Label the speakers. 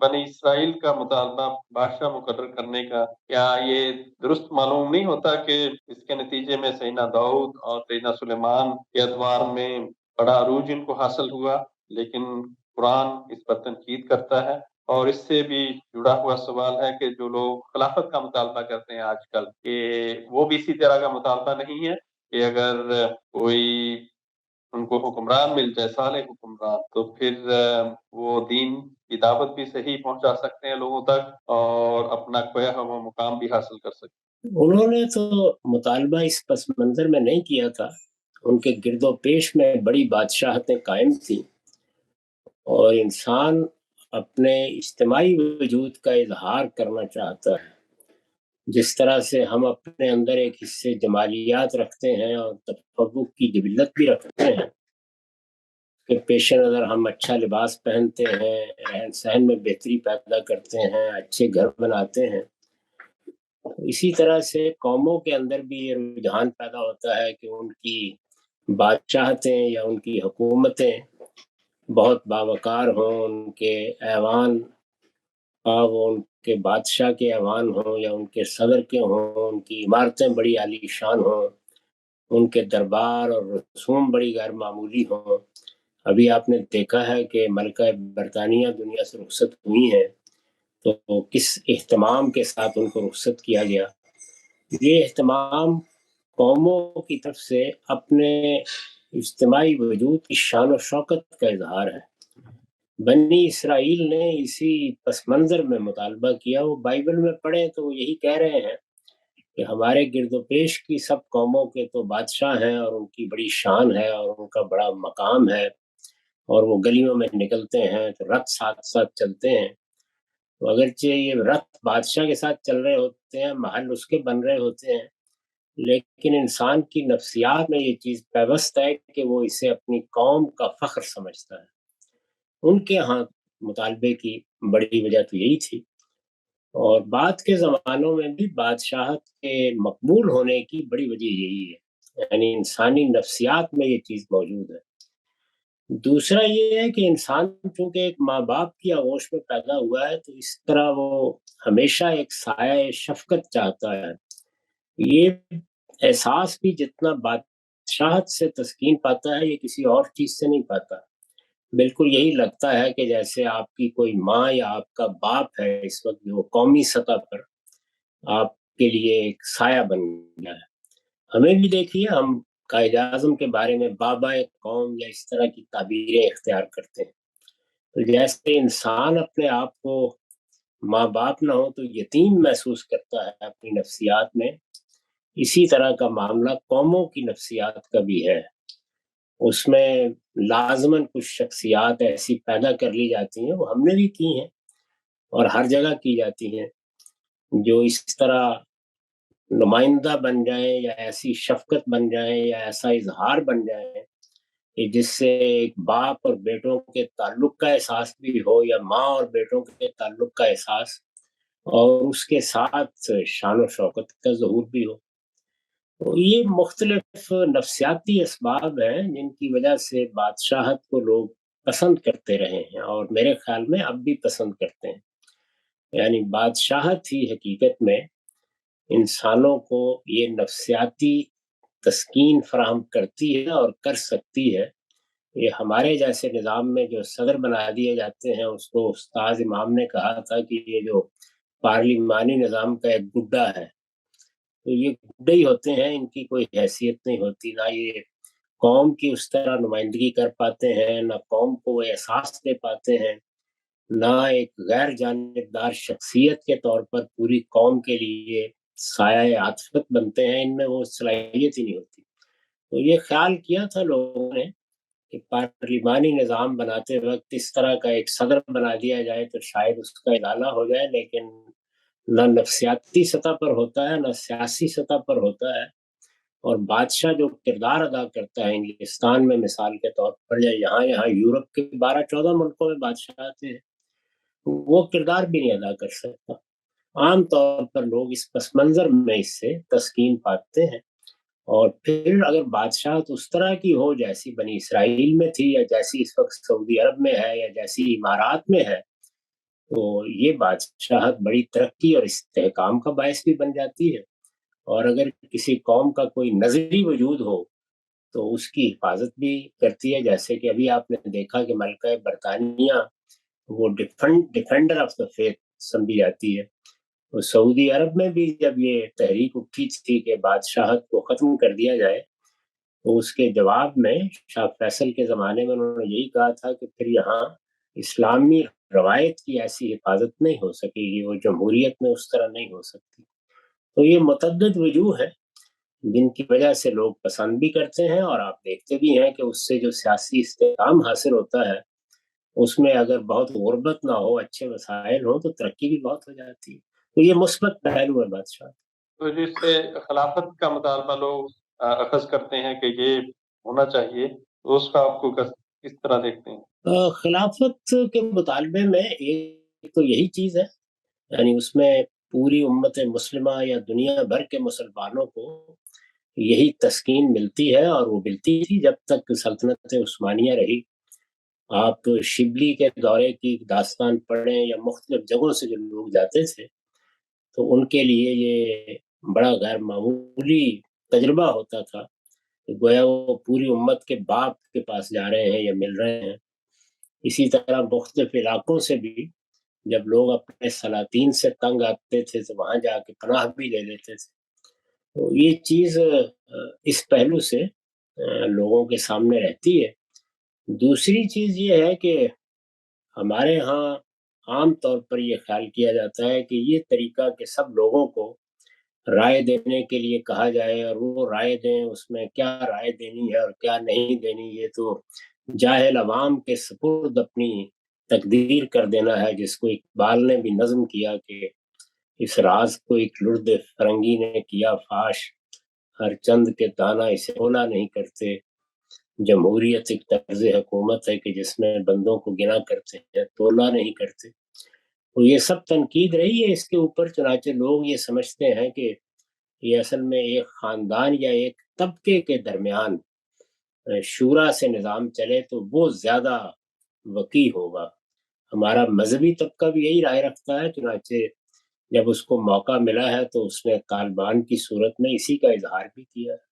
Speaker 1: बनी इसराइल का मुतालबा बादशाह मुकर्रर करने का, क्या ये दुरुस्त मालूम नहीं होता कि इसके नतीजे में सैयदना दाऊद और सैयदना सुलेमान के अदवार में बड़ा अरूज इनको हासिल हुआ? लेकिन कुरान इस पर तनकीद करता है। और इससे भी जुड़ा हुआ सवाल है कि जो लोग खिलाफत का मुतालबा करते हैं आजकल, कि वो भी इसी तरह का मुतालबा नहीं है कि अगर कोई उनको हुक्मरान मिल जाए, साले हुक्मरान, तो फिर वो दीन की दावत भी सही पहुंचा सकते हैं लोगों तक और अपना खोया हुआ मुकाम भी हासिल कर सकते
Speaker 2: उन्होंने तो मुतालबा इस पस मंज़र में नहीं किया था। उनके गिरदोपेश में बड़ी बादशाहतें कायम थीं और इंसान अपने इज्तिमाई वजूद का इज़हार करना चाहता है। जिस तरह से हम अपने अंदर एक हिस्से जमालियात रखते हैं और तफ़व्वुक़ की जिबिल्लत भी रखते हैं, कि पेश नज़र हम अच्छा लिबास पहनते हैं, रहन-सहन में बेहतरी पैदा करते हैं, अच्छे घर बनाते हैं। इसी तरह से कौमों के अंदर भी ये रुझान पैदा होता है कि उनकी बादशाहतें या उनकी हुकूमतें बहुत बावक़ार हों, उनके ऐवान वो उनके बादशाह के ऐवान हों या उनके सदर के हों, उनकी इमारतें बड़ी आलीशान हों, उनके दरबार और रसूम बड़ी गैर मामूली हों। अभी आपने देखा है कि मलका बरतानिया दुनिया से रुखसत हुई हैं, तो किस एहतमाम के साथ उनको रुखसत किया गया। ये एहतमाम कौमों की तरफ से अपने इज्तिमाई वजूद की शान और शौकत का इजहार है। बनी इसराइल ने इसी पस मंज़र में मुतालबा किया। वो बाइबल में पढ़े तो वो यही कह रहे हैं कि हमारे गिरदोपेश की सब कौमों के तो बादशाह हैं और उनकी बड़ी शान है और उनका बड़ा मकाम है और वो गलियों में निकलते हैं तो रथ साथ-साथ चलते हैं। तो अगरचे ये रथ बादशाह के साथ चल रहे होते हैं, महल उसके बन रहे होते हैं, लेकिन इंसान की नफ्सियात में ये चीज़ पैवस्त है कि वो इसे अपनी कौम का फ़ख्र समझता है। उनके यहाँ मुतालबे की बड़ी वजह तो यही थी और बाद के ज़मानों में भी बादशाहत के मकबूल होने की बड़ी वजह यही है। यानी इंसानी नफ्सियात में ये चीज़ मौजूद है। दूसरा ये है कि इंसान चूँकि एक माँ-बाप की आगोश में पैदा हुआ है, तो इस तरह वो हमेशा एक साया-ए-शफ़क़त चाहता है। ये एहसास भी जितना बादशाहत से तस्कीन पाता है, ये किसी और चीज़ से नहीं पाता। बिल्कुल यही लगता है कि जैसे आपकी कोई माँ या आपका बाप है इस वक़्त जो कौमी सतह पर आपके लिए एक साया बन गया है। हमें भी देखिए हम कायद-ए-आज़म के बारे में बाबा-ए-कौम या इस तरह की ताबीरें इख्तियार करते हैं। तो जैसे इंसान अपने आप को माँ-बाप ना हो तो यतीम महसूस करता है अपनी नफ्सियात में, इसी तरह का मामला कौमों की नफ्सियात का भी है। उसमें लाज़िमन कुछ शख्सियात ऐसी पैदा कर ली जाती हैं, वो हमने भी की हैं और हर जगह की जाती हैं, जो इस तरह नुमाइंदा बन जाएँ या ऐसी शफ़क़त बन जाएँ या ऐसा इज़हार बन जाएँ कि जिससे एक बाप और बेटों के ताल्लुक का एहसास भी हो या माँ और बेटों के ताल्लुक का एहसास और उसके साथ शान और शौकत का ज़हूर भी हो। तो ये मुख्तलिफ नफ्सियाती असबाब हैं जिनकी वजह से बादशाहत को लोग पसंद करते रहे हैं और मेरे ख़्याल में अब भी पसंद करते हैं। यानी बादशाहत ही हकीकत में इंसानों को ये नफ्सियाती तस्कीन फ़राहम करती है और कर सकती है। ये हमारे जैसे निज़ाम में जो सदर बना दिए जाते हैं, उसको उस्ताद इमाम ने कहा था कि ये जो पार्लिमानी निज़ाम का एक गुड्डा है, तो ये गुड्डे ही होते हैं, इनकी कोई हैसियत नहीं होती, ना ये कौम की उस तरह नुमाइंदगी कर पाते हैं, ना कौम को वो एहसास दे पाते हैं, ना एक गैर जानिबदार शख्सियत के तौर पर पूरी कौम के लिए साया-ए-आतिफ़त बनते हैं, इनमें वो सलाहियत ही नहीं होती। तो ये ख़्याल किया था लोगों ने कि पार्लिमानी निज़ाम बनाते वक़्त इस तरह का एक सदर बना दिया जाए तो शायद उसका इज़ाला हो जाए, लेकिन ना नफ्सियाती सतह पर होता है, ना सियासी सतह पर होता है और बादशाह जो किरदार अदा करता है इंग्लिस्तान में मिसाल के तौर पर या यहाँ-यहाँ यूरोप के 12-14 मुल्कों में बादशाह आते हैं, वो किरदार भी नहीं अदा कर सकता। आम तौर पर लोग इस पस मंज़र में इससे तस्कीन पाते हैं और फिर अगर बादशाहत उस तरह की हो जैसी बनी इसराइल में थी या जैसी इस वक़्त सऊदी अरब में है या जैसी इमारात में है, تو یہ بادشاہت بڑی ترقی اور استحکام کا باعث بھی بن جاتی ہے، اور اگر کسی قوم کا کوئی نظری وجود ہو تو اس کی حفاظت بھی کرتی ہے، جیسے کہ ابھی آپ نے دیکھا کہ ملکہ برطانیہ وہ ڈیفینڈر آف دا فیتھ سمجھی جاتی ہے۔ تو سعودی عرب میں بھی جب یہ تحریک اٹھی تھی کہ بادشاہت کو ختم کر دیا جائے، تو اس کے جواب میں شاہ فیصل کے زمانے میں انہوں نے یہی کہا تھا کہ پھر یہاں اسلامی روایت کی ایسی حفاظت نہیں ہو سکے گی، وہ جمہوریت میں اس طرح نہیں ہو سکتی۔ تو یہ متعدد وجوہ ہیں جن کی وجہ سے لوگ پسند بھی کرتے ہیں، اور آپ دیکھتے بھی ہیں کہ اس سے جو سیاسی استحکام حاصل ہوتا ہے اس میں اگر بہت غربت نہ ہو، اچھے وسائل ہو، تو ترقی بھی بہت ہو جاتی ہے۔ تو یہ مثبت پہلو ہے بادشاہ۔
Speaker 1: تو جس سے خلافت کا مطالبہ لوگ اخذ کرتے ہیں کہ یہ ہونا چاہیے، تو اس کا آپ کو کس طرح دیکھتے ہیں؟
Speaker 2: خلافت کے مطالبے میں ایک تو یہی چیز ہے، یعنی اس میں پوری امت مسلمہ یا دنیا بھر کے مسلمانوں کو یہی تسکین ملتی ہے، اور وہ ملتی تھی جب تک سلطنت عثمانیہ رہی۔ آپ شبلی کے دورے کی داستان پڑھیں یا مختلف جگہوں سے جو لوگ جاتے تھے تو ان کے لیے یہ بڑا غیر معمولی تجربہ ہوتا تھا کہ گویا وہ پوری امت کے باپ کے پاس جا رہے ہیں یا مل رہے ہیں۔ اسی طرح مختلف علاقوں سے بھی جب لوگ اپنے سلاطین سے تنگ آتے تھے تو وہاں جا کے پناہ بھی لے لیتے تھے۔ تو یہ چیز اس پہلو سے لوگوں کے سامنے رہتی ہے۔ دوسری چیز یہ ہے کہ ہمارے ہاں عام طور پر یہ خیال کیا جاتا ہے کہ یہ طریقہ کہ سب لوگوں کو رائے دینے کے لیے کہا جائے اور وہ رائے دیں، اس میں کیا رائے دینی ہے اور کیا نہیں دینی، یہ تو جاہل عوام کے سپرد اپنی تقدیر کر دینا ہے، جس کو اقبال نے بھی نظم کیا کہ اس راز کو ایک لرد فرنگی نے کیا فاش، ہر چند کے دانا اسے تولا نہیں کرتے، جمہوریت ایک طرز حکومت ہے کہ جس میں بندوں کو گنا کرتے ہیں تولا نہیں کرتے۔ تو یہ سب تنقید رہی ہے اس کے اوپر، چنانچہ لوگ یہ سمجھتے ہیں کہ یہ اصل میں ایک خاندان یا ایک طبقے کے درمیان شورا سے نظام چلے تو وہ زیادہ وقی ہوگا۔ ہمارا مذہبی طبقہ بھی یہی رائے رکھتا ہے، چنانچہ جب اس کو موقع ملا ہے تو اس نے طالبان کی صورت میں اسی کا اظہار بھی کیا ہے۔